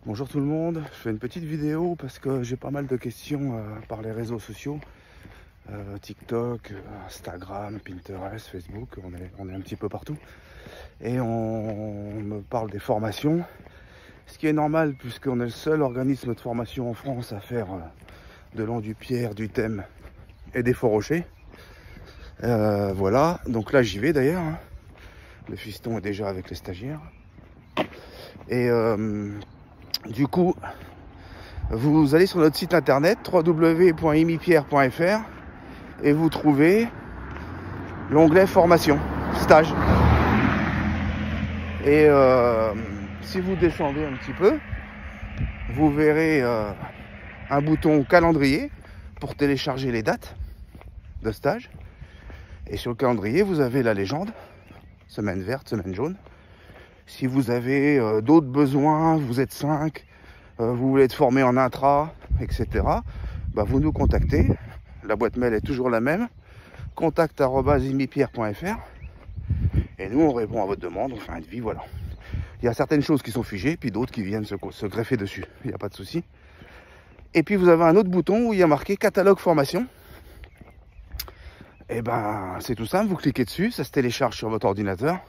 Bonjour tout le monde, je fais une petite vidéo parce que j'ai pas mal de questions par les réseaux sociaux, TikTok, Instagram, Pinterest, Facebook, on est un petit peu partout. Et on me parle des formations, ce qui est normal puisqu'on est le seul organisme de formation en France à faire de l'enduit-pierre, du thème et des faux rochers. Voilà, donc là j'y vais d'ailleurs, hein. Le fiston est déjà avec les stagiaires. Et du coup, vous allez sur notre site internet www.imipierre.fr et vous trouvez l'onglet formation, stage. Et si vous descendez un petit peu, vous verrez un bouton calendrier pour télécharger les dates de stage. Et sur le calendrier, vous avez la légende, semaine verte, semaine jaune. Si vous avez d'autres besoins, vous êtes 5, vous voulez être formé en intra, etc., bah vous nous contactez. La boîte mail est toujours la même, contact@imipierre.fr. Et nous, on répond à votre demande, on fait un devis, voilà. Il y a certaines choses qui sont figées, puis d'autres qui viennent se greffer dessus, il n'y a pas de souci. Et puis vous avez un autre bouton où il y a marqué catalogue formation. Et ben c'est tout simple, vous cliquez dessus, ça se télécharge sur votre ordinateur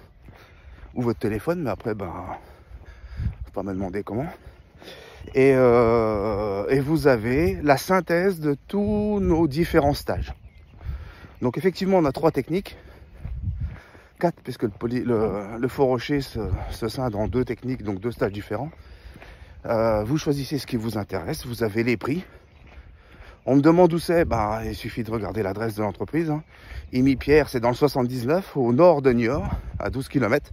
ou votre téléphone, mais après faut pas me demander comment. Et vous avez la synthèse de tous nos différents stages. Donc effectivement on a 3 techniques, 4 puisque le faux rocher se scinde en 2 techniques, donc 2 stages différents. Vous choisissez ce qui vous intéresse, vous avez les prix. On me demande où c'est, il suffit de regarder l'adresse de l'entreprise. Hein. Imipierre, c'est dans le 79, au nord de Niort, à 12 km.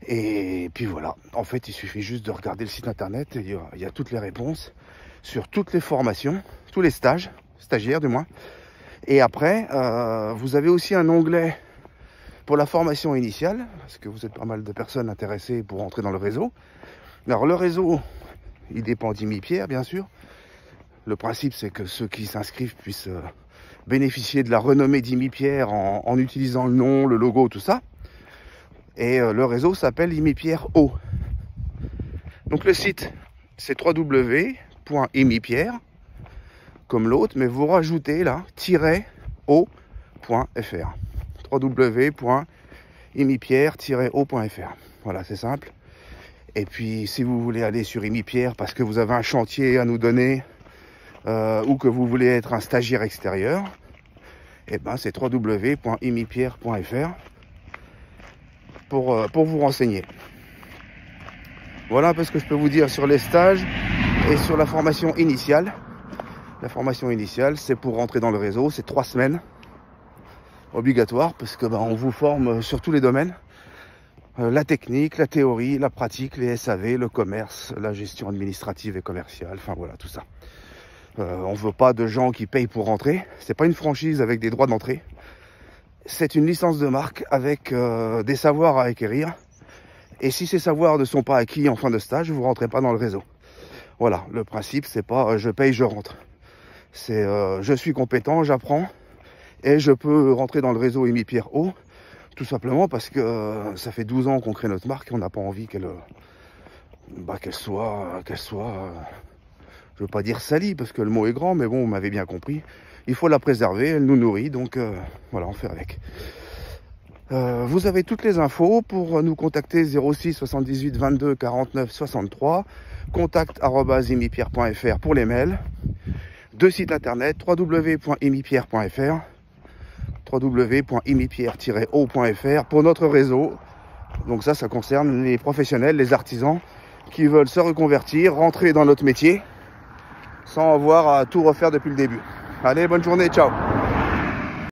Et puis voilà, en fait, il suffit juste de regarder le site internet et il y a toutes les réponses sur toutes les formations, tous les stages, stagiaires du moins. Et après, vous avez aussi un onglet pour la formation initiale, parce que vous êtes pas mal de personnes intéressées pour entrer dans le réseau. Alors le réseau, il dépend d'Imipierre, bien sûr. Le principe, c'est que ceux qui s'inscrivent puissent bénéficier de la renommée d'Imipierre en utilisant le nom, le logo, tout ça. Et le réseau s'appelle Imipierre O. Donc le site, c'est www.imipierre, comme l'autre, mais vous rajoutez là, -o.fr. www.imipierre-o.fr. Voilà, c'est simple. Et puis, si vous voulez aller sur Imipierre parce que vous avez un chantier à nous donner, ou que vous voulez être un stagiaire extérieur, c'est www.imipierre.fr pour vous renseigner. Voilà un peu ce que je peux vous dire sur les stages et sur la formation initiale. La formation initiale, c'est pour rentrer dans le réseau, c'est 3 semaines obligatoire parce que on vous forme sur tous les domaines. La technique, la théorie, la pratique, les SAV, le commerce, la gestion administrative et commerciale, enfin voilà, tout ça. On ne veut pas de gens qui payent pour rentrer. C'est pas une franchise avec des droits d'entrée. C'est une licence de marque avec des savoirs à acquérir. Et si ces savoirs ne sont pas acquis en fin de stage, vous ne rentrez pas dans le réseau. Voilà, le principe, c'est pas je paye, je rentre. C'est je suis compétent, j'apprends et je peux rentrer dans le réseau Imipierre O. Tout simplement parce que ça fait 12 ans qu'on crée notre marque et on n'a pas envie qu'elle soit, je veux pas dire salie parce que le mot est grand, mais bon, vous m'avez bien compris. Il faut la préserver, elle nous nourrit, donc voilà, on fait avec. Vous avez toutes les infos pour nous contacter 06 78 22 49 63, contact@imipierre.fr pour les mails, 2 sites internet, www.imipierre.fr, www.imipierre-o.fr pour notre réseau. Donc ça concerne les professionnels, les artisans qui veulent se reconvertir, rentrer dans notre métier sans avoir à tout refaire depuis le début. Allez, bonne journée, ciao.